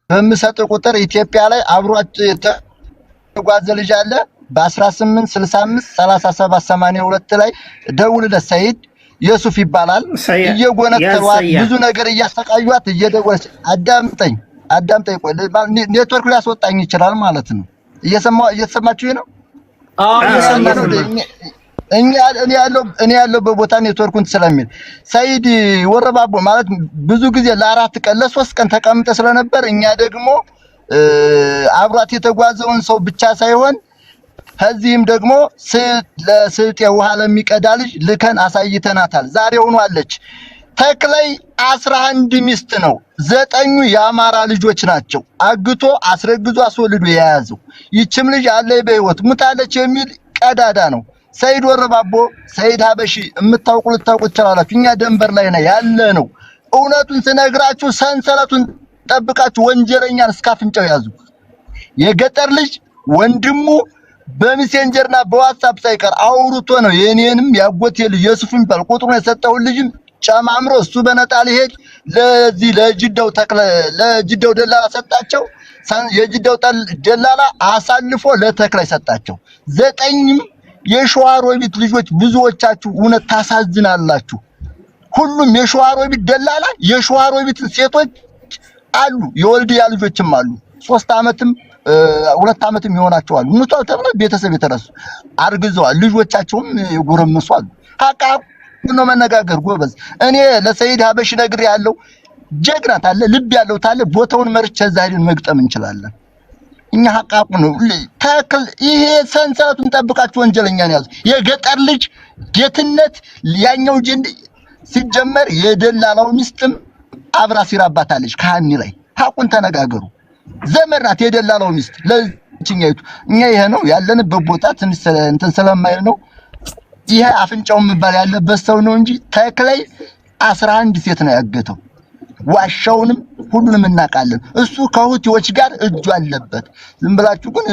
በምሰጥ ቁጥር ኢትዮጵያ ላይ አብሯቸው የተጓዘ ልጅ አለ በ1865 37 82 ላይ ደውልለት ሰይድ የሱፍ ይባላል እየጎነተሯት ብዙ ነገር እያሰቃዩት እየደወለች አዳምጠኝ ቆይ ኔትወርክ ሊያስወጣኝ ይችላል ማለት ነው እየሰማችሁ ነው እኔ ያለው በቦታ ኔትወርኩን ስለሚል ሰይድ ወረባቦ ማለት ብዙ ጊዜ ለ4 ቀን ለ3 ቀን ተቀምጠ ስለነበር እኛ ደግሞ አብሯት የተጓዘውን ሰው ብቻ ሳይሆን ከዚህም ደግሞ ለስልጤ ውሃ ለሚቀዳ ልጅ ልከን አሳይተናታል ዛሬውኑ አለች ተክላይ 11 ሚስት ነው 9ኙ የአማራ ልጆች ናቸው አግቶ አስረግዞ አስወልዶ የያዘው ይችም ልጅ አለ በህይወት ሙታለች የሚል ቀዳዳ ነው ሰይድ ወረባቦ ሰይድ ሀበሺ ልታውቁ ትችላላችሁ እኛ ደንበር ላይ ነው ያለ ነው እውነቱን ስነግራችሁ ሰንሰለቱን ጠብቃችሁ ወንጀለኛን እስካፍንጫው ያዙ የገጠር ልጅ ወንድሙ በሜሴንጀርና በዋትስአፕ ሳይቀር አውርቶ ነው የኔንም ያጎቴ ልጅ የሱፍን ባል ቁጥሩን የሰጠው ልጅም ጨማምሮ እሱ በነጣ ሊሄድ ለዚህ ለጅዳው ደላላ ሰጣቸው የጅዳው ደላላ አሳልፎ ለተክላይ ሰጣቸው 9ም የሸዋሮቢት ልጆች ብዙዎቻችሁ እውነት ታሳዝናላችሁ ሁሉም የሸዋሮቢት ደላላ የሸዋሮቢት ሴቶች አሉ የወልዲያ ልጆችም አሉ 3 አመትም 2 አመትም ይሆናቸዋል ሙቷል ተብሎ ቤተሰብ የተረሱ አርግዘዋል ልጆቻቸውም ይጎረምሷል ሀቃ ነው መነጋገር ጎበዝ እኔ ለሰይድ ሀበሽ ነግር ያለው ጀግና ታለ ልብ ያለው ታለ ቦታውን መርጬ ዛሬን መግጠም እንችላለን እኛ ሀቃቁ ነው ተክል ይሄ ሰንሰለቱን ጠብቃችሁ ወንጀለኛን ያዙ የገጠር ልጅ ጌትነት ያኛው ጀንድ ሲጀመር የደላላው ሚስትም አብራ ሲራባታለች ካህኒ ላይ ሀቁን ተነጋገሩ ዘመናት የደላላው ሚስት ለችኛይቱ እኛ ይሄ ነው ያለንበት ቦታ እንትን ስለማይል ነው ይሄ አፍንጫው መባል ያለበት ሰው ነው እንጂ ተክላይ 11 ሴት ነው ያገተው ዋሻውንም ሁሉንም እናቃለን እሱ ከሁቲዎች ጋር እጁ አለበት ዝም ብላችሁ ግን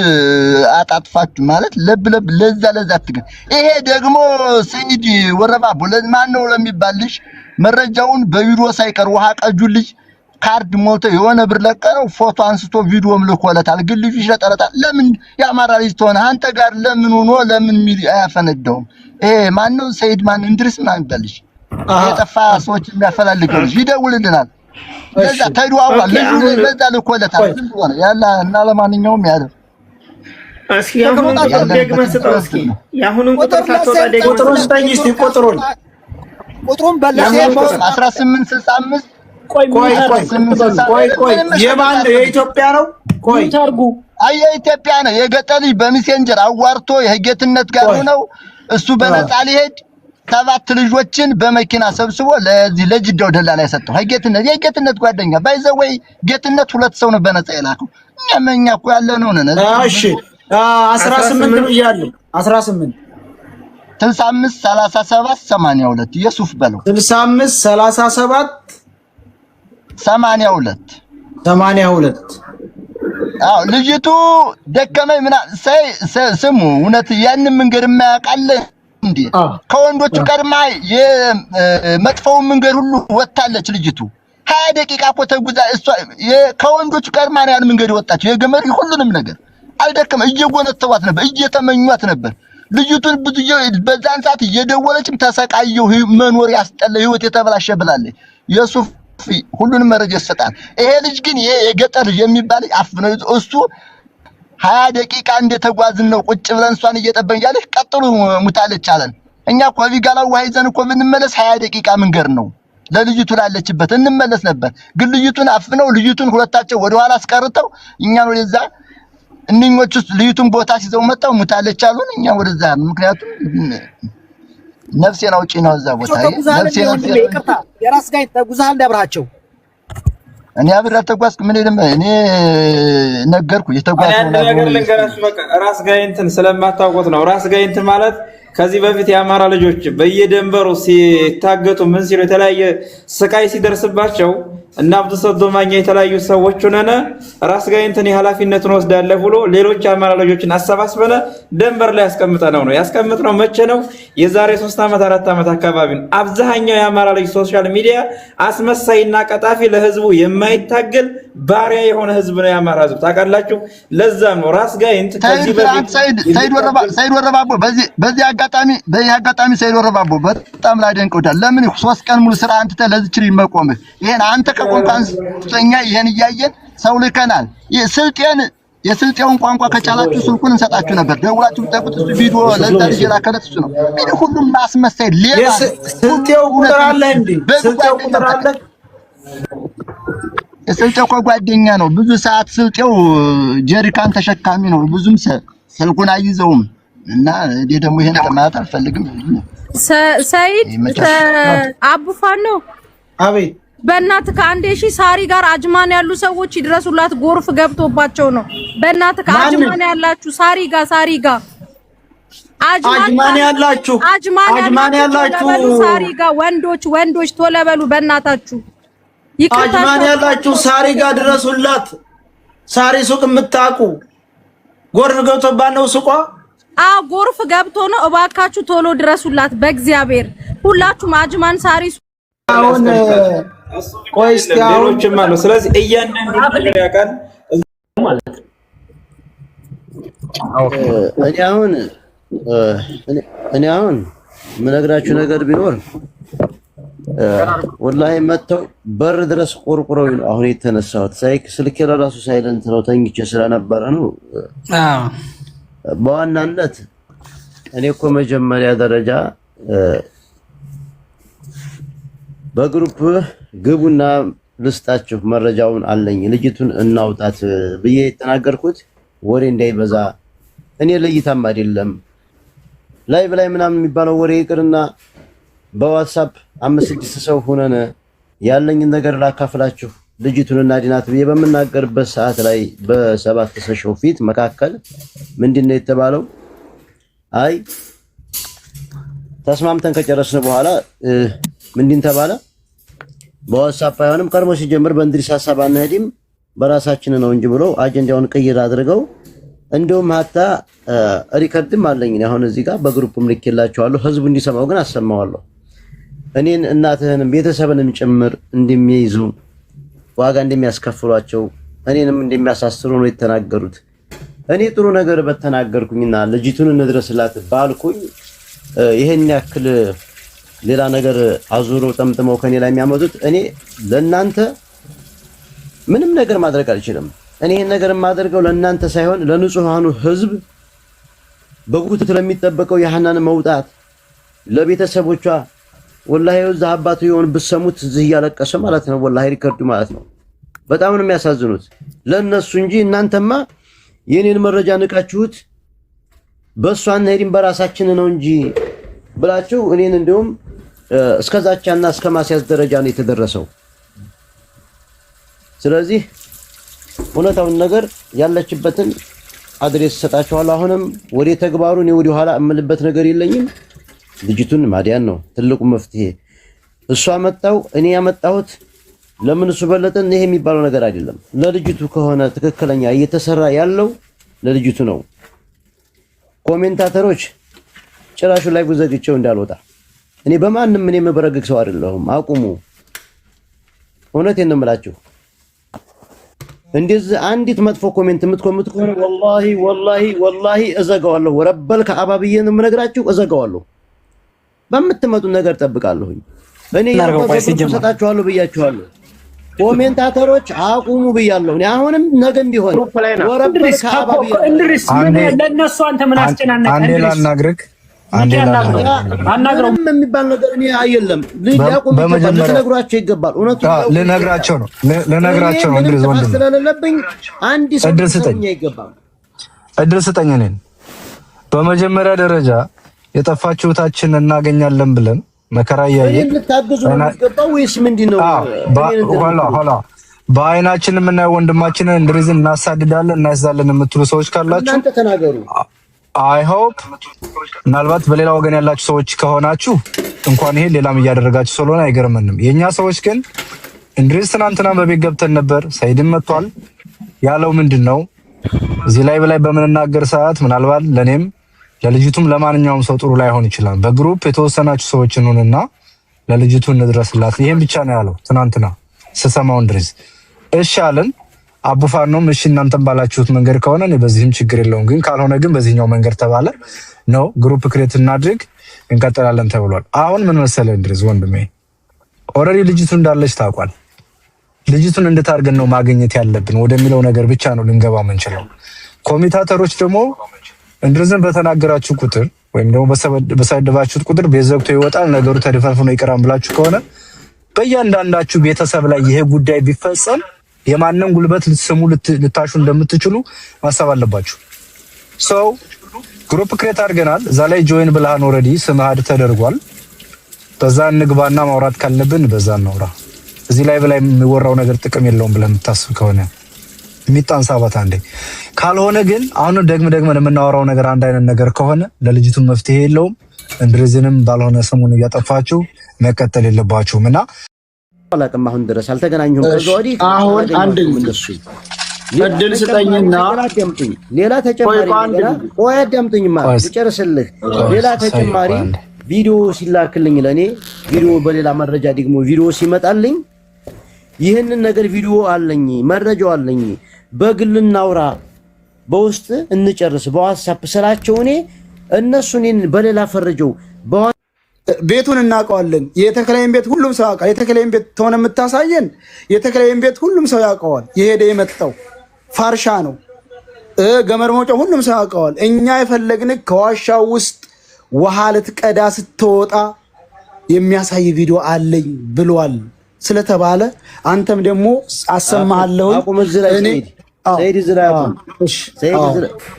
አጣጥፋችሁ ማለት ለብ ለዛ አትገን ይሄ ደግሞ ሰይድ ወረባቦ ለማን ነው ለሚባልሽ መረጃውን በቪዲዮ ሳይቀር ውሃ ቀጁልኝ ካርድ ሞልቶ የሆነ ብር ለቀው ፎቶ አንስቶ ቪዲዮም ልኮለታል ግን ልጅ ይሸጠለታል ለምን ያማራ ልጅ ተሆነ አንተ ጋር ለምን ሆኖ ለምን ሚል አያፈነደውም ማን ነው ሰይድ ማን እንድርስ ማን ይባልሽ የጠፋ ሰዎች የሚያፈላልገው ይደውልልናል በዛ ተደዋውሏል ልጅ በዛ ልኮለታል ዝም ብሎ ነው ያላ እና ለማንኛውም ያለ እስኪ ያሁን ደግመህ ስጠው እስኪ ያሁንን ቁጥር ታውጣ ደግመህ ቁጥሩን በለሰ 1865 ቆይ የማን የኢትዮጵያ ነው ቆይ ታርጉ የኢትዮጵያ ነው የገጠር ልጅ በሜሴንጀር አዋርቶ የጌትነት ጋር ነው እሱ በነፃ ሊሄድ 7 ልጆችን በመኪና ሰብስቦ ለዚህ ለጅዳው ደላላ ያሰጠው የጌትነት ጓደኛ ባይዘው ጌትነት 2 ሰው ነው በነፃ የላከው እኛ እኮ ያለነው ነን እሺ 18 ነው ይያሉ 18 65 37 82 የሱፍ በለው 65 37 82 ልጅቱ ደከመኝ ምና ስሙ እውነት ያንን መንገድ የማያውቃል እንዴ ከወንዶቹ ቀድማ የመጥፈው መንገድ ሁሉ ወጣለች ልጅቱ 20 ደቂቃ እኮ ተጉዛ እሷ ከወንዶቹ ቀድማ ነው ያን መንገድ ወጣች የገመሪ ሁሉንም ነገር አልደከመ እየጎነተዋት ነበር እየተመኙት ነበር ልጅቱን ብዙ በዛን ሰዓት እየደወለችም ተሰቃየው መኖር ያስጠለ ህይወት የተበላሸ ብላለች የሱፍ ሁሉንም መረጃ ይሰጣል ይሄ ልጅ ግን ይሄ የገጠር የሚባል አፍነው እሱ 20 ደቂቃ እንደተጓዝን ነው ቁጭ ብለን እሷን እየጠበቅን ያለች ቀጥሉ ሙታለች አለን እኛ ኮቪጋላው ዋይዘን እኮ ብንመለስ 20 ደቂቃ መንገር ነው ለልጅቱ ላለችበት እንመለስ ነበር ግን ልጅቱን አፍነው ልጅቱን ሁለታቸው ወደ ኋላ አስቀርተው እኛን ወደዛ እንኞቹ ልጅቱን ቦታ ሲዘው መጣው ሙታለች አሉን እኛ ወደዛ ምክንያቱም ነፍሴን አውጪ ነው እዛ ቦታ ነፍሴን ይቅርታ የራስ ጋር ተጉዛል ደብራቸው እኔ አብራ ተጓዝኩ ምን ይደም እኔ ነገርኩ የተጓዝኩ ነገር ልንገራችሁ በቃ ራስ ጋይንትን ስለማታውቁት ነው ራስ ጋይንትን ማለት ከዚህ በፊት የአማራ ልጆች በየደንበሩ ሲታገቱ ምን ሲሉ የተለያየ ስቃይ ሲደርስባቸው እና አብዱ ሰዶ ማኛ የተለያዩ ሰዎች ሆነን ራስ ጋይንትን የኃላፊነቱን ወስዳለሁ ብሎ ሌሎች አማራ ልጆችን አሰባስበነ ደንበር ላይ ያስቀምጠነው ነው። ያስቀምጥነው መቼ ነው? የዛሬ 3 ዓመት 4 ዓመት አካባቢ ነው። አብዛኛው የአማራ ልጅ ሶሻል ሚዲያ አስመሳይና ቀጣፊ ለህዝቡ የማይታገል ባሪያ የሆነ ህዝብ ነው የአማራ ህዝብ ታውቃላችሁ። ለዛም ነው ራስ ጋይንት ከዚህ በፊት ሰይድ ወረባቦ በዚህ አጋጣሚ ሰይድ ወረባቦ በጣም ላደንቀውታል። ለምን 3 ቀን ሙሉ ስራ አንተ ለዝችሪ መቆምህ ይሄን አንተ ከቆንቋንስተኛ ይሄን እያየን ሰው ልከናል። የስልጤውን ቋንቋ ከቻላችሁ ስልኩን እንሰጣችሁ ነበር። ደውላችሁ ጠቁት። እሱ ቪዲዮ ለዛ ልጅ የላከለት እሱ ነው። ቢል ሁሉም ማስመሳይ ሌላ ስልጤው ቁጥር አለ እንዴ? ስልጤው ቁጥር አለ። የስልጤው ጓደኛ ነው። ብዙ ሰዓት ስልጤው ጀሪካን ተሸካሚ ነው። ብዙም ስልኩን አይዘውም እና እኔ ደግሞ ይሄን ማለት አልፈልግም። ሰይድ አቡፋኖ አቤት በእናትህ ከአንዴ ሺህ ሳሪ ጋር አጅማን ያሉ ሰዎች ይድረሱላት። ጎርፍ ገብቶባቸው ነው። በእናትህ አጅማን ያላችሁ ሳሪ ጋር አጅማን ያላችሁ ሳሪ ጋር ወንዶች ቶሎ በሉ በእናታችሁ። አጅማን ያላችሁ ሳሪ ጋር ድረሱላት። ሳሪ ሱቅ የምታውቁ ጎርፍ ገብቶባት ነው ሱቋ። ጎርፍ ገብቶ ነው። እባካችሁ ቶሎ ድረሱላት በእግዚአብሔር ሁላችሁም። አጅማን ሳሪ አሁን ቆይ እስኪ ሌሎችም አሉ። ስለዚህ እያንዳንዱ ነገር ያውቃል ማለት ነው። እኔ አሁን የምነግራችሁ ነገር ቢኖር ወላሂ መተው በር ድረስ ቆርቆረው ነው አሁን የተነሳሁት። ስልኬ ለራሱ ሳይለንት ነው ተኝቼ ስለነበረ ነው። በዋናነት እኔ እኮ መጀመሪያ ደረጃ በግሩፕ ግቡና ልስጣችሁ መረጃውን አለኝ ልጅቱን እናውጣት ብዬ የተናገርኩት ወሬ እንዳይበዛ እኔ ለይታም አይደለም ላይቭ ላይ ምናምን የሚባለው ወሬ ይቅርና በዋትስአፕ 5-6 ሰው ሆነን ያለኝን ነገር ላካፍላችሁ ልጅቱን እናድናት ብዬ በመናገርበት ሰዓት ላይ በ7 ሰው ፊት መካከል ምንድነው የተባለው? አይ ተስማምተን ከጨረስን በኋላ ምንድን ተባለ? በዋትስአፕ አይሆንም ቀርሞ ሲጀምር በእንድሪስ ሐሳብ አንሄድም በራሳችን ነው እንጂ ብለው አጀንዳውን ቅይር አድርገው እንደውም ሀታ ሪከርድም አለኝ አሁን እዚህ ጋር በግሩፕም ልኬላቸዋለሁ። ህዝቡ እንዲሰማው ግን አሰማዋለሁ። እኔን እናትህንም ቤተሰብንም ጭምር እንደሚይዙ ዋጋ እንደሚያስከፍሏቸው እኔንም እንደሚያሳስሩ ነው የተናገሩት። እኔ ጥሩ ነገር በተናገርኩኝና ልጅቱን እንድረስላት ባልኩኝ ይሄን ያክል ሌላ ነገር አዙሮ ጠምጥመው ከኔ ላይ የሚያመጡት እኔ ለናንተ ምንም ነገር ማድረግ አልችልም። እኔ ይሄን ነገር የማደርገው ለናንተ ሳይሆን ለንጹሃኑ ህዝብ በጉጉት ለሚጠበቀው የሐናን መውጣት ለቤተሰቦቿ ወላሂ ወዛ አባቱ የሆነ ብሰሙት እዚህ ያለቀሰ ማለት ነው። ወላሂ ሪከርዱ ማለት ነው። በጣም ነው የሚያሳዝኑት ለነሱ እንጂ እናንተማ የኔን መረጃ ንቃችሁት በሷን ሄድን በራሳችን ነው እንጂ ብላችሁ እኔን እንደውም እስከዛቻና እስከማስያዝ ደረጃ ነው የተደረሰው። ስለዚህ እውነታውን ነገር ያለችበትን አድሬስ ሰጣችኋለሁ። አሁንም ወደ ተግባሩ ነው ወደ ኋላ እምልበት ነገር የለኝም። ልጅቱን ማዲያን ነው ትልቁ መፍትሄ። እሷ መጣው እኔ ያመጣሁት ለምን እሱ በለጠን ይሄ የሚባለው ነገር አይደለም። ለልጅቱ ከሆነ ትክክለኛ እየተሰራ ያለው ለልጅቱ ነው። ኮሜንታተሮች ጭራሹ ላይ ጉዘግቸው እንዳልወጣ እኔ በማንም ምን የምበረግግ ሰው አይደለሁም። አቁሙ። እውነቴን ነው የምላችሁ። እንደዚህ አንዲት መጥፎ ኮሜንት የምትኮምቱ ከሆነ ወላሂ እዘጋዋለሁ። ወረበል ከአባብዬ ነው የምነግራችሁ፣ እዘጋዋለሁ። በምትመጡ ነገር ጠብቃለሁኝ። እኔ ሰጣችኋለሁ ብያችኋለሁ። ኮሜንታተሮች አቁሙ ብያለሁ። እኔ አሁንም ነገም ቢሆን ወረበል ከአባብዬ እንድሪስ ለነሱ አንተ ምን አስጨናነቀ? አንዴ ላናግርህ አናግረው የሚባል ነገር እኔ አይደለም። ሊያቆም ልነግራቸው ይገባል። እውነቱ ልነግራቸው ነው። እንድሪስ ወንድም ስለሌለብኝ አንድ ሰው እድል ስጠኝ። እኔን በመጀመሪያ ደረጃ የጠፋችሁታችን እናገኛለን ብለን መከራ እያየን ልታግዙ ነው የሚገባው ወይስ ምንድነው? ኋላ በአይናችን የምናየው ወንድማችንን እንድሪስን እናሳድዳለን እናስዛለን የምትሉ ሰዎች ካላችሁ እናንተ ተናገሩ። አይ ሆፕ ምናልባት በሌላ ወገን ያላችሁ ሰዎች ከሆናችሁ እንኳን ይሄ ሌላም እያደረጋችሁ ስለሆነ አይገርምንም። የኛ ሰዎች ግን እንድሪስ ትናንትና በቤት ገብተን ነበር። ሰይድም መጥቷል። ያለው ምንድነው እዚህ ላይ በምንናገር ሰዓት ምናልባት ለኔም ለልጅቱም ለማንኛውም ሰው ጥሩ ላይሆን ይችላል። በግሩፕ የተወሰናችሁ ሰዎች እንሆንና ለልጅቱ እንድረስላት። ይሄን ብቻ ነው ያለው ትናንትና ስሰማው እንድሪስ። እሺ አለን። አቡፋኖም እሺ እናንተም ባላችሁት መንገድ ከሆነ እኔ በዚህም ችግር የለውም፣ ግን ካልሆነ ግን በዚህኛው መንገድ ተባለ ነው ግሩፕ ክሬት እናድርግ እንቀጥላለን ተብሏል። አሁን ምን መሰለህ እንድሪስ ወንድሜ ኦልሬዲ ልጅቱ እንዳለች ታውቋል። ልጅቱን እንዴት አድርገን ነው ማግኘት ያለብን ወደሚለው ነገር ብቻ ነው ልንገባ የምንችለው። ኮሚታተሮች ደግሞ እንድሪስን በተናገራችሁ ቁጥር ወይም ደግሞ በሰደባችሁት ቁጥር ቤት ዘግቶ ይወጣል ነገሩ ተደፋፍኖ ይቀራም ብላችሁ ከሆነ በእያንዳንዳችሁ ቤተሰብ ላይ ይሄ ጉዳይ ቢፈጸም የማንንም ጉልበት ልትስሙ ልታሹ እንደምትችሉ ማሰብ አለባችሁ። ሰው ግሩፕ ክሬት አድርገናል። እዛ ላይ ጆይን ብልሃን ኦልሬዲ ስምህ አድ ተደርጓል። በዛ እንግባና ማውራት ካለብን በዛ እናውራ። እዚህ ላይ የሚወራው ነገር ጥቅም የለውም ብለን የምታስብ ከሆነ የሚጣን ሳባት አንዴ ካልሆነ ግን አሁን ደግመን የምናወራው ነገር አንድ አይነት ነገር ከሆነ ለልጅቱ መፍትሄ የለውም። እንድሪዝንም ባልሆነ ስሙን እያጠፋችሁ መቀጠል የለባችሁም እና አላቅም አሁን ድረስ አልተገናኙም። ከዛውዲ አሁን አንድ እድል ስጠኝና ሌላ ተጨማሪ ቆይ አዳምጡኝማ ልጨርስልህ። ሌላ ተጨማሪ ቪዲዮ ሲላክልኝ ለኔ ቪዲዮ በሌላ መረጃ ደግሞ ቪዲዮ ሲመጣልኝ ይህንን ነገር ቪዲዮ አለኝ መረጃው አለኝ በግል እናውራ በውስጥ እንጨርስ በዋትስአፕ ስላቸው እኔ እነሱን በሌላ ፈረጀው ቤቱን እናውቀዋለን። የተከላይን ቤት ሁሉም ሰው ያውቃል። የተከላይን ቤት ተሆነ የምታሳየን የተከላይን ቤት ሁሉም ሰው ያውቀዋል። የሄደ የመጣው ፋርሻ ነው ገመር መውጫው ሁሉም ሰው ያውቀዋል። እኛ የፈለግን ከዋሻው ውስጥ ውሃ ልትቀዳ ስትወጣ የሚያሳይ ቪዲዮ አለኝ ብሏል ስለተባለ አንተም ደግሞ አሰማሃለሁ። አቁም እዚህ ላይ ሰይድ እዚህ ላይ አቁም። እሺ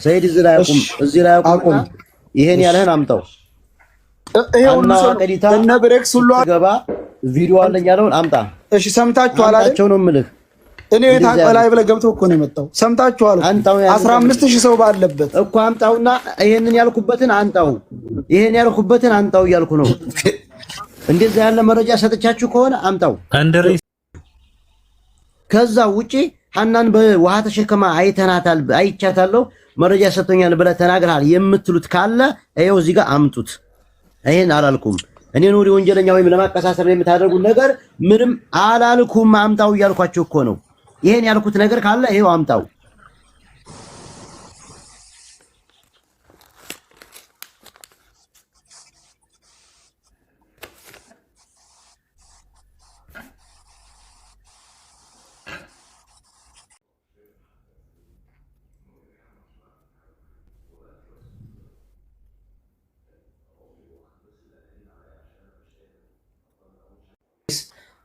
ሰይድ እዚህ ላይ አቁም። እዚህ ላይ አቁም። ይሄን ያለህን አምጣው። ይሄውና እነ ብሬክስ ሁሉ ገባ ቪዲዮ አለኝ ያለውን አምጣ። እሺ ሰምታችኋል አይደል? አቸው ነው የምልህ። እኔ ታቀላይ ብለህ ገብተው እኮ ነው የመጣው። ሰምታችኋል። 15000 ሰው ባለበት እኮ አምጣውና ይሄንን ያልኩበትን አንጣው፣ ይሄን ያልኩበትን አንጣው እያልኩ ነው። እንደዛ ያለ መረጃ ሰጥቻችሁ ከሆነ አምጣው። ከዛ ውጪ ሐናን በውሃ ተሸከማ አይተናታል አይቻታለሁ መረጃ ሰጥቶኛል ብለህ ተናግረሃል የምትሉት ካለ ይሄው እዚህ ጋር አምጡት። ይሄን አላልኩም እኔ ኑሪ ወንጀለኛ ወይም ለማቀሳሰር የምታደርጉት ነገር ምንም አላልኩም። አምጣው እያልኳችሁ እኮ ነው። ይሄን ያልኩት ነገር ካለ ይሄው አምጣው።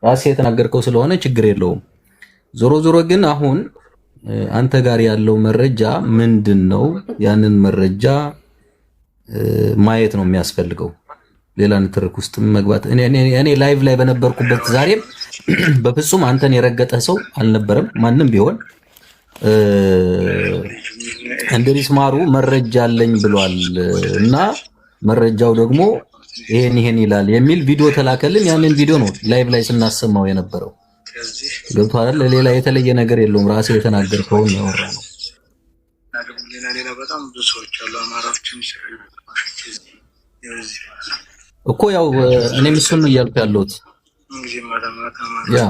ራሴ የተናገርከው ስለሆነ ችግር የለውም። ዞሮ ዞሮ ግን አሁን አንተ ጋር ያለው መረጃ ምንድነው? ያንን መረጃ ማየት ነው የሚያስፈልገው። ሌላ ንትርክ ውስጥ መግባት እኔ ላይቭ ላይ በነበርኩበት ዛሬም በፍጹም አንተን የረገጠ ሰው አልነበረም። ማንም ቢሆን እንድሪስ ማሩ መረጃ አለኝ ብሏል እና መረጃው ደግሞ ይሄን ይላል የሚል ቪዲዮ ተላከልን። ያንን ቪዲዮ ነው ላይቭ ላይ ስናሰማው የነበረው። ገብቷል። ሌላ የተለየ ነገር የለውም። ራሴ የተናገርከው ነው ያወራነው እኮ ያው እኔም እሱን ነው እያልኩ ያለሁት ያ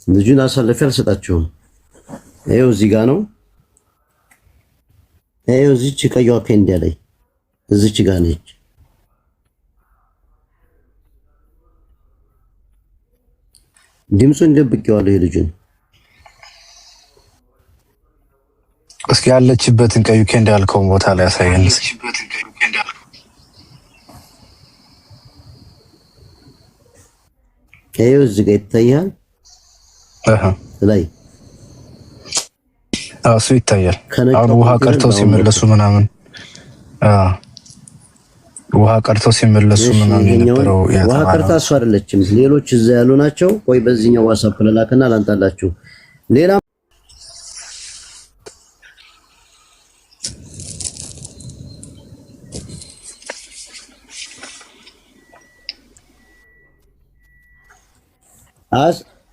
ልጁን አሳልፌ አልሰጣችሁም። ይኸው እዚህ ጋር ነው። ይኸው እዚች ቀይዋ ፔንዳ ላይ እዚች ጋር ነች። ድምፁን ደብቄዋለሁ። ልጁን እስኪ ያለችበትን ቀዩ ኬንዳ ያልከውን ቦታ ላይ ያሳየን እስኪ። ይኸው እዚህ ጋር ይታያል። ላይ እሱ ይታያል። አሁን ውሃ ቀርተው ሲመለሱ ምናምን ውሃ ቀርተው ሲመለሱ ምናምን የነበረው ውሃ ቀርታ እሱ አይደለችም፣ ሌሎች እዛ ያሉ ናቸው። ቆይ በዚህኛው ዋትስአፕ ለላከና ላንጣላችሁ። ሌላ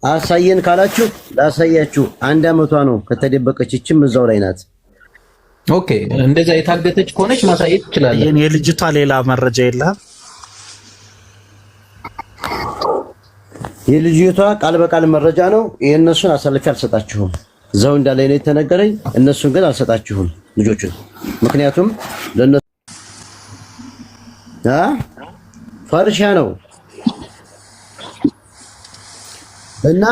አሳየን ካላችሁ ላሳያችሁ። 1 አመቷ ነው ከተደበቀች፣ እችም እዛው ላይ ናት። ኦኬ እንደዛ የታገተች ከሆነች ማሳየት ይችላል። የልጅቷ ሌላ መረጃ የለም። የልጅቷ ቃል በቃል መረጃ ነው። የእነሱን አሳልፌ አልሰጣችሁም። እዛው እንዳለ ነው የተነገረኝ። እነሱን ግን አልሰጣችሁም ልጆቹን። ምክንያቱም ለነሱ ፈርሻ ነው እና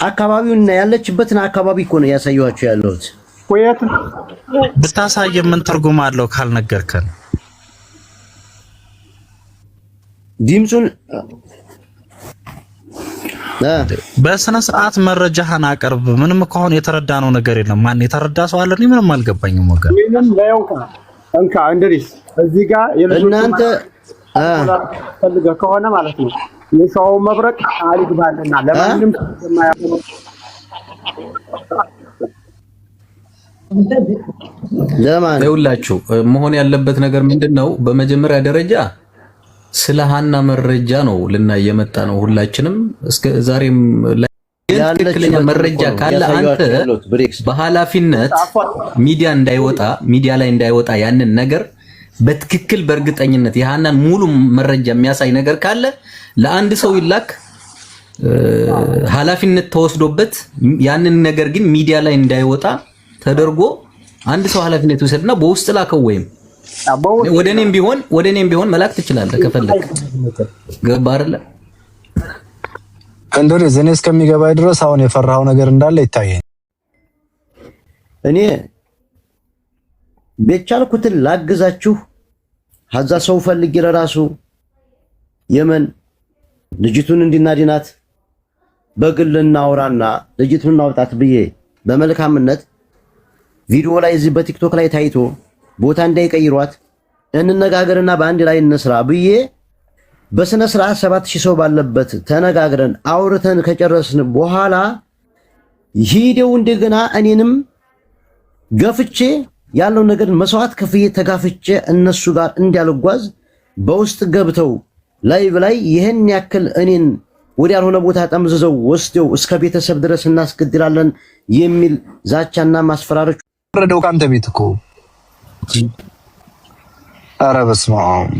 አካባቢውና ያለችበትን አካባቢ እኮ ነው ያሳየኋቸው ያለሁት። ቆየት ብታሳየ ምን ትርጉም አለው ካልነገርከን? ድምፁን በስነ ስርዓት መረጃህን አቀርብ። ምንም ከሆነ የተረዳነው ነገር የለም። ማን የተረዳ ሰው አለ? ምንም አልገባኝም ወገን። ምንም ለየውካ እንካ እንድሪስ እዚህ ጋር እናንተ ፈልገህ ከሆነ ማለት ነው የሰው መብረቅ አልግባልና ለማንም የማያውቁ ለማን ይኸውላችሁ መሆን ያለበት ነገር ምንድነው? በመጀመሪያ ደረጃ ስለ ሀና መረጃ ነው ልናይ የመጣ ነው። ሁላችንም እስከ ዛሬም ትክክለኛ መረጃ ካለ አንተ በኃላፊነት ሚዲያ ላይ እንዳይወጣ ያንን ነገር በትክክል በእርግጠኝነት የሀናን ሙሉ መረጃ የሚያሳይ ነገር ካለ ለአንድ ሰው ይላክ፣ ኃላፊነት ተወስዶበት ያንን ነገር ግን ሚዲያ ላይ እንዳይወጣ ተደርጎ አንድ ሰው ኃላፊነት ይወስድና በውስጥ ላከው ወይም ወደኔም ቢሆን መላክ ትችላለህ ከፈለክ። ገባህ አይደለ? እንደዚህ ዘኔ እስከሚገባይ ድረስ አሁን የፈራው ነገር እንዳለ ይታየኝ። እኔ በቻልኩትን ላግዛችሁ ሀዛ ሰው ፈልጊ ለራሱ የመን ልጅቱን እንዲናድናት በግል እናውራና ልጅቱን እናውጣት ብዬ በመልካምነት ቪዲዮ ላይ እዚህ በቲክቶክ ላይ ታይቶ ቦታ እንዳይቀይሯት እንነጋገርና በአንድ ላይ እንስራ ብዬ በስነ ስርዓት 7000 ሰው ባለበት ተነጋግረን አውርተን ከጨረስን በኋላ ሂደው እንደገና እኔንም ገፍቼ ያለው ነገር መስዋዕት ከፍዬ ተጋፍቼ እነሱ ጋር እንዲያልጓዝ በውስጥ ገብተው ላይቭ ላይ ይሄን ያክል እኔን ወደ ያልሆነ ቦታ ጠምዝዘው ወስደው እስከ ቤተሰብ ድረስ እናስገድላለን የሚል ዛቻና ማስፈራሮች ወረደው ካንተ ቤት እኮ። ኧረ በስመ አብ።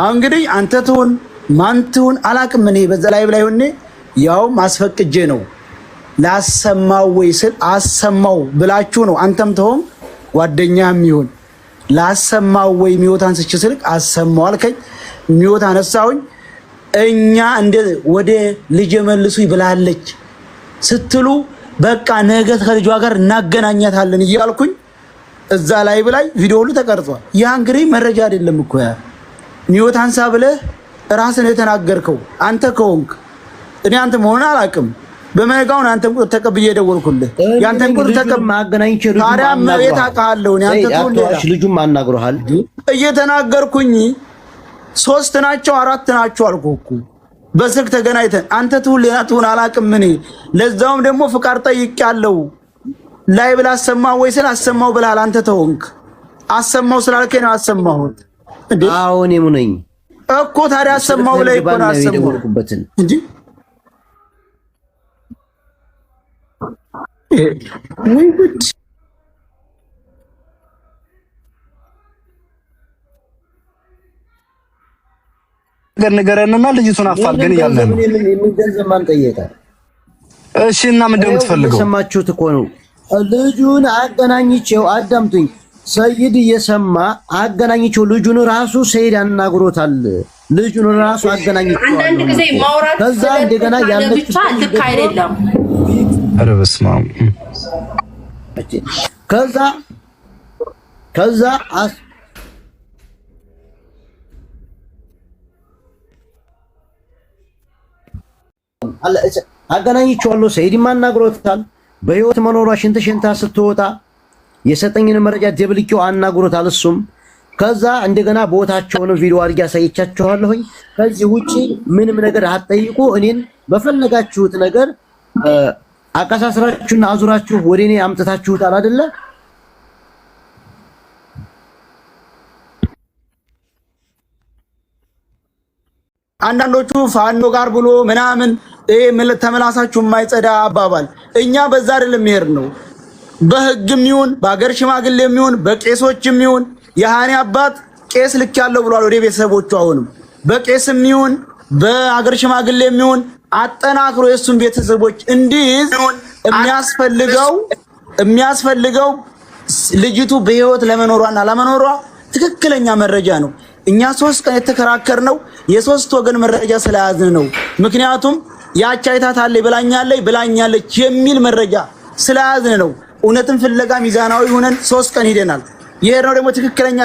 እንግዲህ አንተ ትሁን ማን ትሁን አላቅም። እኔ በዛ ላይ ሆኜ ያው ማስፈቅጄ ነው ላሰማው ወይ ስል አሰማው ብላችሁ ነው። አንተም ተሆም ጓደኛም ይሁን ላሰማው ወይ ሚወት አንስቼ ስልክ አሰማው አልከኝ። ሚወት አነሳውኝ። እኛ እንደ ወደ ልጅ መልሱ ይብላለች ስትሉ በቃ ነገ ከልጇ ጋር እናገናኛታለን እያልኩኝ እዛ ላይ ቪዲዮ ሁሉ ተቀርጿል። ያ እንግዲህ መረጃ አይደለም እኮ ያ ሚወት አንሳ ብለህ ራስን የተናገርከው አንተ ከሆንክ እኔ አንተ መሆን አላውቅም። በመጋውን አንተም ቁጥር ተቀብዬ ደወልኩልህ። ያንተን ቁጥር ተቀማገናኝቼ ታዲያ መቤት አውቃለሁ። እኔ አንተ ተወልደሽ ልጁም አናግሮሃል እየተናገርኩኝ 3 ናቸው 4 ናቸው አልኩህ እኮ በስልክ ተገናኝተን አንተ ትሁን አላውቅም። እኔ ለዛውም ደግሞ ፍቃድ ጠይቄያለሁ። ላይ ብላ አሰማው ወይ ስለ አሰማው ብለሃል። አንተ ተወንክ አሰማው ስላልከኝ ነው አሰማሁት። አዎ እኔ ነኝ እኮ ታዲያ አሰማው ላይ እኮ ነው አሰማው እንጂ ወይ ጉድ። ነገር ንገረንና ልጅቱን አፋልገን እያልን ነው። ምን ገንዘብ ማን ጠየቀ? እሺ እና ምንድነው የምትፈልገው? ሰማችሁት እኮ ነው። ልጁን አገናኝቼው አዳምጡኝ። ሰይድ እየሰማ አገናኝቼው ልጁን ራሱ ሰይድ አናግሮታል። ልጁን ራሱ አገናኝቼው አንዳንድ ጊዜ ማውራት ከዛ እንደገና ያለች ልክ አይደለም። ኧረ በስመ አብ። ከዛ አገናኝቼዋለሁ። ሰይድም አናግሮታል። በህይወት መኖሯ ሽንት ሸንታ ስትወጣ የሰጠኝን መረጃ ደብልቄው አናግሮታል እሱም። ከዛ እንደገና ቦታቸውን ቪዲዮ አድርጌ አሳይቻችኋለሁኝ። ከዚህ ውጪ ምንም ነገር አትጠይቁ። እኔን በፈለጋችሁት ነገር አቀሳስራችሁና አዙራችሁ ወደ እኔ አምጥታችሁታል አይደለ? አንዳንዶቹ ፋኖ ጋር ብሎ ምናምን ተመላሳችሁ የማይጸዳ አባባል። እኛ በዛ አይደለም የሚሄድ ነው። በህግም ይሁን በአገር ሽማግሌም ይሁን በቄሶችም ይሁን የሃኒ አባት ቄስ ልክ ያለው ብሏል ወደ ቤተሰቦቹ። አሁንም በቄስም ይሁን በአገር ሽማግሌም ይሁን አጠናክሮ የሱን ቤተሰቦች እንዲይዝ የሚያስፈልገው ልጅቱ በህይወት ለመኖሯና ለመኖሯ ትክክለኛ መረጃ ነው። እኛ 3 ቀን የተከራከርነው የሶስት ወገን መረጃ ስለያዝን ነው። ምክንያቱም ያቻ አይታታለች ብላኛለች የሚል መረጃ ስለያዝን ነው። እውነትን ፍለጋ ሚዛናዊ ሆነን 3 ቀን ሄደናል። ይሄ ነው ደግሞ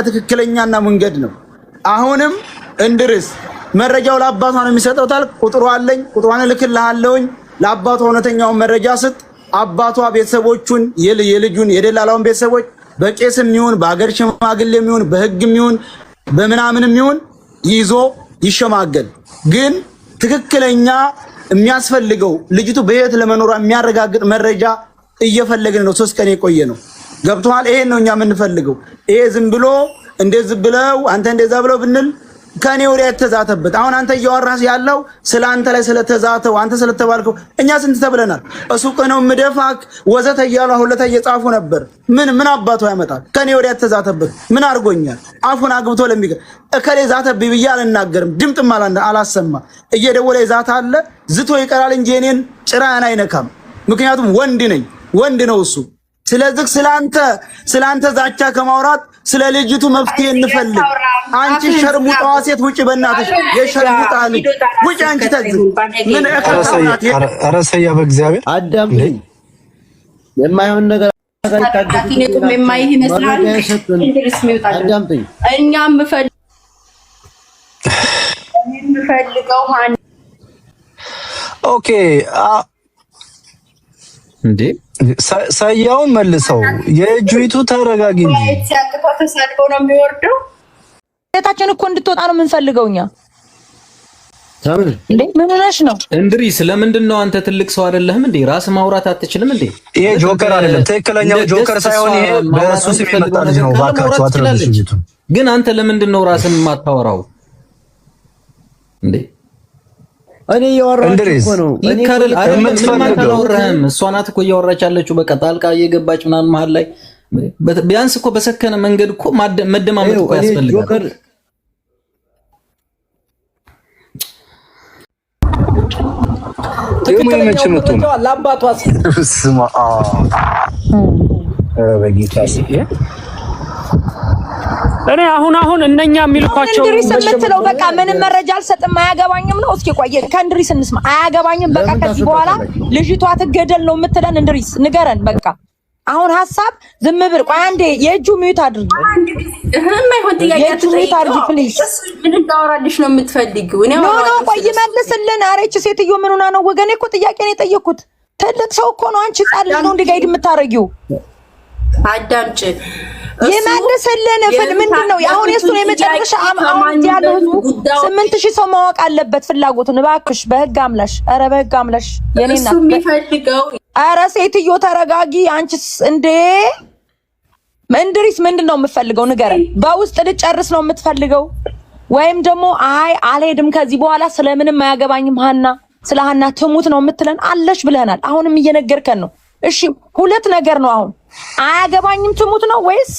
ትክክለኛና መንገድ ነው። አሁንም እንድርስ መረጃው ለአባቷ ነው የሚሰጠው ታል ቁጥሩ አለኝ፣ ቁጥሯን እልክልሃለሁኝ። ለአባቷ እውነተኛውን መረጃ ስጥ። አባቷ ቤተሰቦቹን የልጁን የደላላውን ቤተሰቦች በቄስም ይሁን በአገር ሽማግሌም ይሁን በህግም ይሁን በምናምንም ይሁን ይዞ ይሸማገል። ግን ትክክለኛ የሚያስፈልገው ልጅቱ በህይወት ለመኖሯ የሚያረጋግጥ መረጃ እየፈለግን ነው። 3 ቀን የቆየ ነው። ገብቷል? ይሄን ነው እኛ የምንፈልገው። ይሄ ዝም ብሎ እንደዚህ ብለው አንተ እንደዛ ብለው ብንል ከኔ ወዲያ የተዛተበት። አሁን አንተ እያወራህ ያለው ስለ አንተ ላይ ስለተዛተው አንተ ስለተባልከው እኛ ስንት ተብለናል። ሱቅ ነው ምደፋክ ወዘተ እያሉ አሁን ለታ እየጻፉ ነበር። ምን አባቱ ያመጣል? ከኔ ወዲያ የተዛተበት ምን አድርጎኛል? አፉን አግብቶ ለሚገ እከሌ ዛተብኝ ብዬ አልናገርም። ድምጥም አላሰማ። እየደወለ ዛታ አለ ዝቶ ይቀራል እንጂ እኔን ጭራን አይነካም። ምክንያቱም ወንድ ነው እሱ። ስለዚህ ስላንተ ዛቻ ከማውራት ስለ ልጅቱ መፍትሄ እንፈልግ። አንቺ ሸርሙጣዋ ሴት ውጪ፣ በእናትሽ የሸርሙጣ ልጅ ውጪ። አንቺ ተዝም ምን እከታውናት አረሰያ በእግዚአብሔር አዳምጪኝ። የማይሆን ነገር ታዲኔቱም የማይህ ይመስላል። አዳምጪኝ። እኛ የምፈልገው ኦኬ እንዴ ሳያውን መልሰው የእጁይቱ ተረጋጊ እንጂ ሲያቅተው ተሳድበው ነው የሚወርደው። ቤታችን እኮ እንድትወጣ ነው የምንፈልገው እኛ። ታምን እንዴ ምን ሆነሽ ነው እንድሪስ? ለምንድን ነው አንተ ትልቅ ሰው አይደለህም እንዴ? ራስ ማውራት አትችልም እንዴ? ይሄ ጆከር አይደለም፣ ትክክለኛው ጆከር ሳይሆን ይሄ በሱ ስም የመጣ ልጅ ነው። ባካችሁ አትረብሹ ልጅቱ። ግን አንተ ለምንድን ነው ራስን የማታወራው እንዴ? እኔ ያወራችሁ እኮ ነው። እሷ ናት እኮ እያወራች ያለችው። በቃ ጣልቃ እየገባች ምናምን መሀል ላይ ቢያንስ እኮ በሰከነ መንገድ እኮ መደማመጥ እኮ ያስፈልጋል። እኔ አሁን እነኛ የሚልኳቸው እንድሪስ የምትለው በቃ ምንም መረጃ አልሰጥም አያገባኝም ነው። እስኪ ቆይ ከእንድሪስ እንስማ። አያገባኝም በቃ ከዚህ በኋላ ልጅቷ ትገደል ነው የምትለን። እንድሪስ ንገረን በቃ አሁን ሐሳብ ዝም ብር። ቆይ አንዴ የእጁ ሚዩት አድርጊ። የማይሆን ጥያቄ ፕሊዝ። ምን እንዳወራልሽ ነው የምትፈልጊው? ኖ ቆይ መልስልን። አሬች ሴትዮ ምን ሆና ነው? ወገኔ እኮ ጥያቄ ነው የጠየኩት። ትልቅ ሰው እኮ ነው። አንቺ ጻል ነው እንዲጋይድ የምታረጊው። አዳምጪ የማንሰለን ምንድን ነው አሁን የሱን የመጨረሻ አሁን ያለው ህዝቡ 8000 ሰው ማወቅ አለበት ፍላጎቱን። እባክሽ በህግ አምላሽ፣ ኧረ በህግ አምላሽ የኔና እሱ የሚፈልገው። ኧረ ሴትዮ ተረጋጊ። አንቺስ እንዴ እንድሪስ ምንድን ነው የምትፈልገው? ንገረን። በውስጥ ልጨርስ ነው የምትፈልገው ወይም ደግሞ አይ አልሄድም ከዚህ በኋላ ስለምንም አያገባኝም ሀና ስለ ሀና ትሙት ነው የምትለን አለሽ ብለናል። አሁንም እየነገርከን ነው። እሺ 2 ነገር ነው አሁን። አያገባኝም ትሙት ነው ወይስ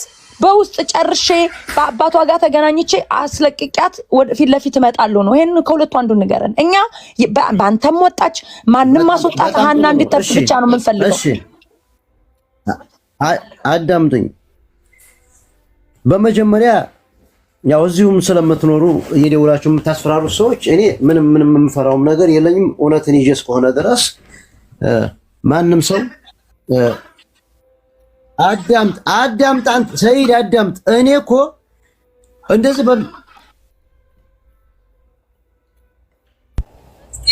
በውስጥ ጨርሼ በአባቷ ጋር ተገናኝቼ አስለቅቂያት ፊት ለፊት እመጣለሁ ነው። ይሄን ከሁለቱ አንዱ ንገረን። እኛ ባንተም ወጣች ማንንም ማስወጣት ሀና እንድትተርፍ ብቻ ነው የምንፈልገው። እሺ አዳምጡኝ። በመጀመሪያ ያው እዚሁም ስለምትኖሩ እየደውላችሁ የምታስፈራሩ ሰዎች እኔ ምንም የምፈራውም ነገር የለኝም። እውነትን ይዤ እስከሆነ ድረስ ማንም ሰው አዳምጥ አንተ ሰይድ አዳምጥ። እኔ እኮ እንደዚህ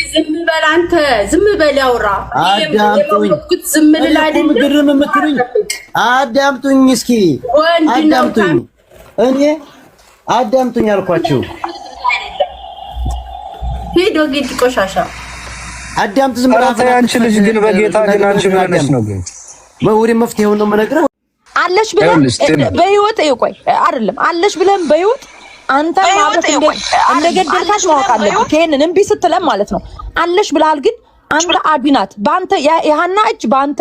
ዝም በል አንተ፣ ዝም በል ያውራ። አዳምጡኝ። ዝም ልል አይደለም ግርም የምትሉኝ አዳምጡኝ። እስኪ አዳምጡኝ። እኔ አዳምጡኝ አልኳችሁ። ሄዶ ግድ ቆሻሻ አዳምጥ። ዝም ብለህ አንቺ ልጅ ግን በጌታ ግን አንቺ ማለት ነው ግን ወደ መፍትሄው ነው የምነግርህ። አለሽ ብለን በህይወት ቆይ አይደለም አለሽ ብለን በህይወት አንተ ማለት እንደገደልካሽ ማወቅ አለብህ። ይሄንን እምቢ ስትለም ማለት ነው አለሽ ብለሃል። ግን አንተ አቢናት በአንተ የሃና እጅ በአንተ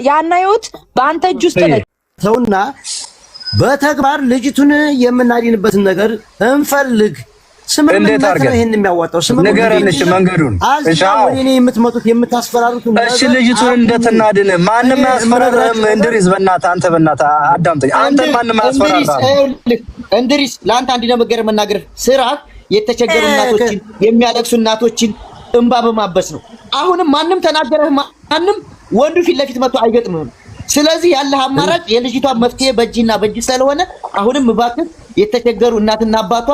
የሃና ህይወት በአንተ እጅ ውስጥ ነው። ተውና በተግባር ልጅቱን የምናድንበትን ነገር እንፈልግ። እንዴት አድርገን ይሄን የሚያዋጣው ንገረንሽ መንገዱን። እሺ እኔ የምትመጡት የምታስፈራሩት እሺ ልጅቱን እንደተናድን ማንንም ያስፈራራም። እንድሪስ በእናትህ አንተ በእናትህ አዳምጠኝ። አንተ ማንንም ያስፈራራም። እንድሪስ ለአንተ አንድ ነገር መናገር ስራ የተቸገሩ እናቶችን የሚያለቅሱ እናቶችን እንባ በማበስ ነው። አሁንም ማንም ተናገረህ ማንም ወንዱ ፊት ለፊት መጥቶ አይገጥምህም። ስለዚህ ያለህ አማራጭ የልጅቷ መፍትሄ በእጅና በእጅ ስለሆነ አሁንም እባክህ የተቸገሩ እናትና አባቷ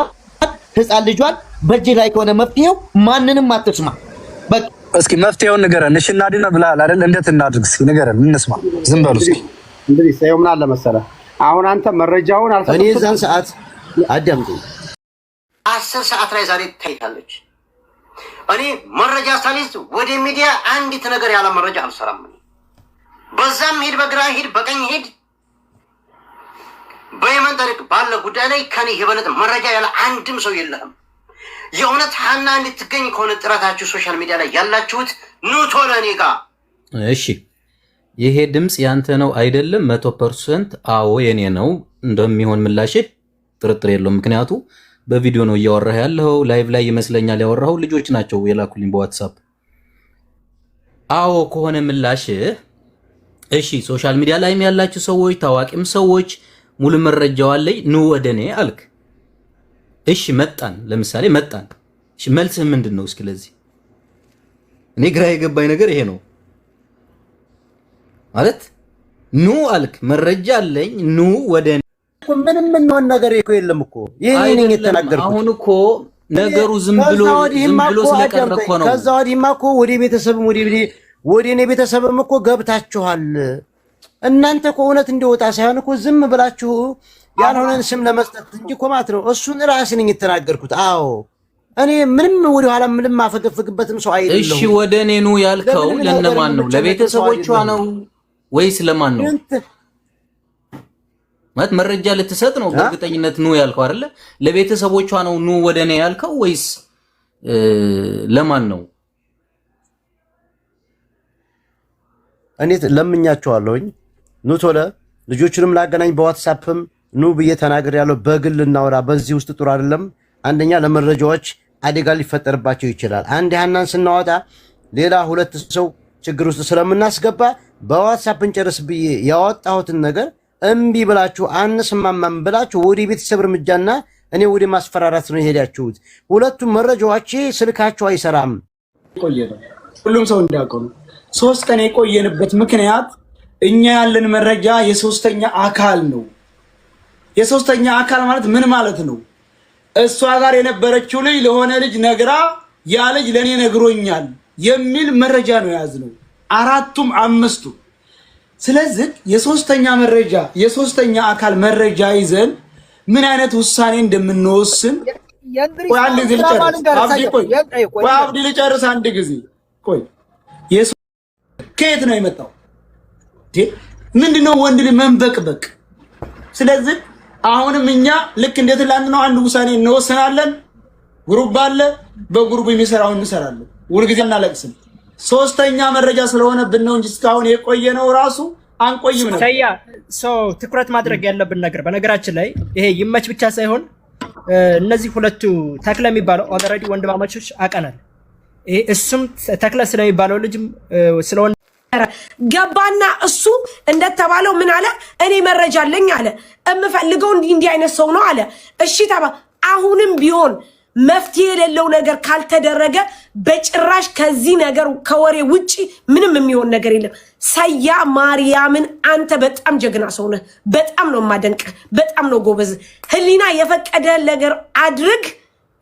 ህፃን ልጇን በእጅ ላይ ከሆነ መፍትሄው ማንንም አትስማ። በቃ እስኪ መፍትሄውን ንገረን። እሺ እናድና ብለሃል አይደል? እንዴት እናድርግ? እስኪ ንገረን እንስማ። ዝም በሉ እስኪ። እንግዲህ ሳይው ምን አለ መሰለህ አሁን አንተ መረጃውን እኔ እዛን ሰዓት አዳምጡ 10 ሰዓት ላይ ዛሬ ታይታለች። እኔ መረጃ ሳሊዝ ወደ ሚዲያ አንዲት ነገር ያለ መረጃ አልሰራም። በዛም ሄድ በግራ ሄድ በቀኝ ሄድ በየመን ጠሪቅ ባለ ጉዳይ ላይ ከኔ የበለጠ መረጃ ያለ አንድም ሰው የለህም። የእውነት ሀና እንድትገኝ ከሆነ ጥረታችሁ ሶሻል ሚዲያ ላይ ያላችሁት ኑ ቶሎ እኔ ጋር። እሺ ይሄ ድምጽ ያንተ ነው አይደለም? 100% አዎ የኔ ነው እንደሚሆን ምላሽህ ጥርጥር የለውም። ምክንያቱ በቪዲዮ ነው እያወራህ ያለው። ላይቭ ላይ ይመስለኛል ያወራው ልጆች ናቸው የላኩልኝ በዋትስአፕ። አዎ ከሆነ ምላሽህ እሺ ሶሻል ሚዲያ ላይም ያላችሁ ሰዎች ታዋቂም ሰዎች ሙሉ መረጃው አለኝ ኑ ወደኔ አልክ። እሺ መጣን፣ ለምሳሌ መጣን። እሺ መልስህ ምንድነው? እስኪ ለዚህ እኔ ግራ የገባኝ ነገር ይሄ ነው ማለት ኑ አልክ፣ መረጃ አለኝ ኑ ወደኔ። ምንም ምን ነገር እኮ የለም እኮ ይሄን የተናገርኩት። አሁን እኮ ነገሩ ዝም ብሎ ስለቀረ እኮ ነው። ከዛ ወዲህማ እኮ ወደ ቤተሰብም ወደ እኔ ቤተሰብም እኮ ገብታችኋል። እናንተ እኮ እውነት እንዲወጣ ሳይሆን እኮ ዝም ብላችሁ ያልሆነን ስም ለመስጠት እንጂ እኮ ማለት ነው። እሱን ራሴ ነኝ የተናገርኩት። አዎ እኔ ምንም ወደ ኋላ ምንም ማፈገፍግበትም ሰው አይደለም። እሺ ወደ እኔ ኑ ያልከው ለነማን ነው? ለቤተሰቦቿ ነው ወይስ ለማን ነው? ማለት መረጃ ልትሰጥ ነው በእርግጠኝነት ኑ ያልከው አይደለ? ለቤተሰቦቿ ነው ኑ ወደ እኔ ያልከው ወይስ ለማን ነው? እኔ ለምኛቸዋለሁኝ ኑ ቶሎ ልጆቹንም ላገናኝ በዋትስአፕም ኑ ብዬ ተናግሬያለሁ። በግል እናወራ፣ በዚህ ውስጥ ጥሩ አይደለም። አንደኛ ለመረጃዎች አደጋ ሊፈጠርባቸው ይችላል። አንድ ሀናን ስናወጣ ሌላ ሁለት ሰው ችግር ውስጥ ስለምናስገባ በዋትስአፕ እንጨርስ ብዬ ያወጣሁትን ነገር እምቢ ብላችሁ አንስማማም ብላችሁ ወደ ቤተሰብ እርምጃና እኔ ወደ ማስፈራራት ነው የሄዳችሁት። ሁለቱም መረጃዎች ስልካቸው አይሰራም። ሁሉም ሰው እንዲያውቀው ነው። 3 ቀን የቆየንበት ምክንያት እኛ ያለን መረጃ የሶስተኛ አካል ነው። የሶስተኛ አካል ማለት ምን ማለት ነው? እሷ ጋር የነበረችው ልጅ ለሆነ ልጅ ነግራ ያ ልጅ ለኔ ነግሮኛል የሚል መረጃ ነው የያዝነው፣ 4ቱም 5ቱ። ስለዚህ የሶስተኛ መረጃ የሶስተኛ አካል መረጃ ይዘን ምን አይነት ውሳኔ እንደምንወስን አንድ ጊዜ ልጨርስ። አንድ ጊዜ ቆይ። ከየት ነው የመጣው? ምንድነው ወንድ ልጅ መንበቅበቅ? ስለዚህ አሁንም እኛ ልክ እንደ ትላንት ነው አንድ ውሳኔ እንወስናለን። ግሩፕ አለ፣ በግሩፕ የሚሰራው እንሰራለን። ሁልጊዜ እናለቅስም። ሶስተኛ መረጃ ስለሆነብን ነው እንጂ እስካሁን የቆየ ነው ራሱ አንቆይም ነው። ሰያ ትኩረት ማድረግ ያለብን ነገር በነገራችን ላይ ይሄ ይመች ብቻ ሳይሆን እነዚህ ሁለቱ ተክለ የሚባለው ኦልሬዲ ወንድማማቾች አቀናል። እሱም ተክለ ስለሚባለው ልጅም ስለሆነ ገባና እሱ እንደተባለው ምን አለ? እኔ መረጃ አለኝ አለ። እምፈልገው እንዲህ አይነት ሰው ነው አለ። እሺ አሁንም ቢሆን መፍትሄ የሌለው ነገር ካልተደረገ በጭራሽ ከዚህ ነገር ከወሬ ውጪ ምንም የሚሆን ነገር የለም። ሰያ ማርያምን አንተ በጣም ጀግና ሰው ነህ። በጣም ነው ማደንቅ። በጣም ነው ጎበዝ። ህሊና የፈቀደ ነገር አድርግ።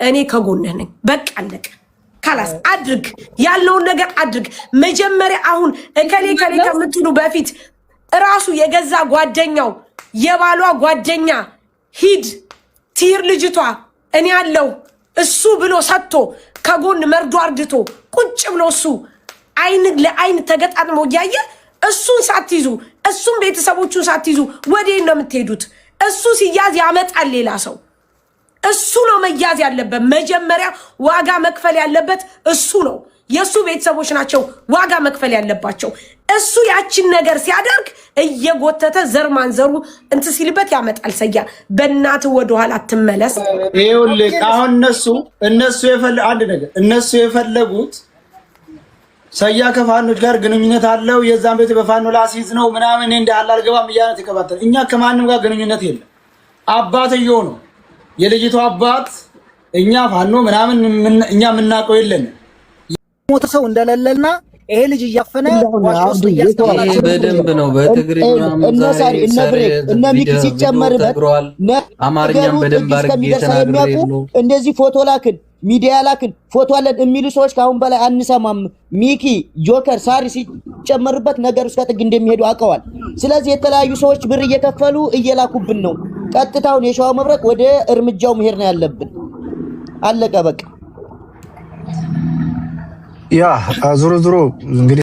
እኔ ከጎንህ ነኝ። በቃ አለቀ። ካላስ አድርግ፣ ያለውን ነገር አድርግ። መጀመሪያ አሁን እከሌ ከምትሉ በፊት ራሱ የገዛ ጓደኛው የባሏ ጓደኛ ሂድ ትሂር ልጅቷ እኔ ያለው እሱ ብሎ ሰጥቶ ከጎን መርዶ አርድቶ ቁጭ ብሎ እሱ አይን ለአይን ተገጣጥሞ እያየ እሱን ሳትይዙ እሱን ቤተሰቦቹን ሳትይዙ ወዴት ነው የምትሄዱት? እሱ ሲያዝ ያመጣል ሌላ ሰው። እሱ ነው መያዝ ያለበት። መጀመሪያ ዋጋ መክፈል ያለበት እሱ ነው። የሱ ቤተሰቦች ናቸው ዋጋ መክፈል ያለባቸው። እሱ ያችን ነገር ሲያደርግ እየጎተተ ዘር ማንዘሩ እንት ሲልበት ያመጣል። ሰያ በእናት ወደ ኋላ አትመለስ። ይኸውልህ አሁን እነሱ የፈለጉት ሰያ ከፋኖች ጋር ግንኙነት አለው፣ የዛን ቤት በፋኖ ላሲዝ ነው ምናምን እንዳለ አልገባም እያለት ይከባተል። እኛ ከማንም ጋር ግንኙነት የለም። አባትየው ነው የልጅቷ አባት። እኛ ፋኖ ምናምን እኛ የምናውቀው የለን። ሞተ ሰው እንደሌለና ይሄ ልጅ እያፈነ በደንብ ነው በትግርኛ እነ ሚኪ ሲጨመርበት አማርኛም በደንብ አድርጌ ተናግሬ ነው። እንደዚህ ፎቶ ላክን ሚዲያ ላክን ፎቶ አለን የሚሉ ሰዎች ካሁን በላይ አንሰማም። ሚኪ ጆከር ሳሪ ሲጨመርበት ነገር እስከ ጥግ እንደሚሄዱ አውቀዋል። ስለዚህ የተለያዩ ሰዎች ብር እየከፈሉ እየላኩብን ነው። ቀጥታውን የሸዋው መብረቅ ወደ እርምጃው መሄድ ነው ያለብን። አለቀ በቃ። ያ ዞሮ እንግዲህ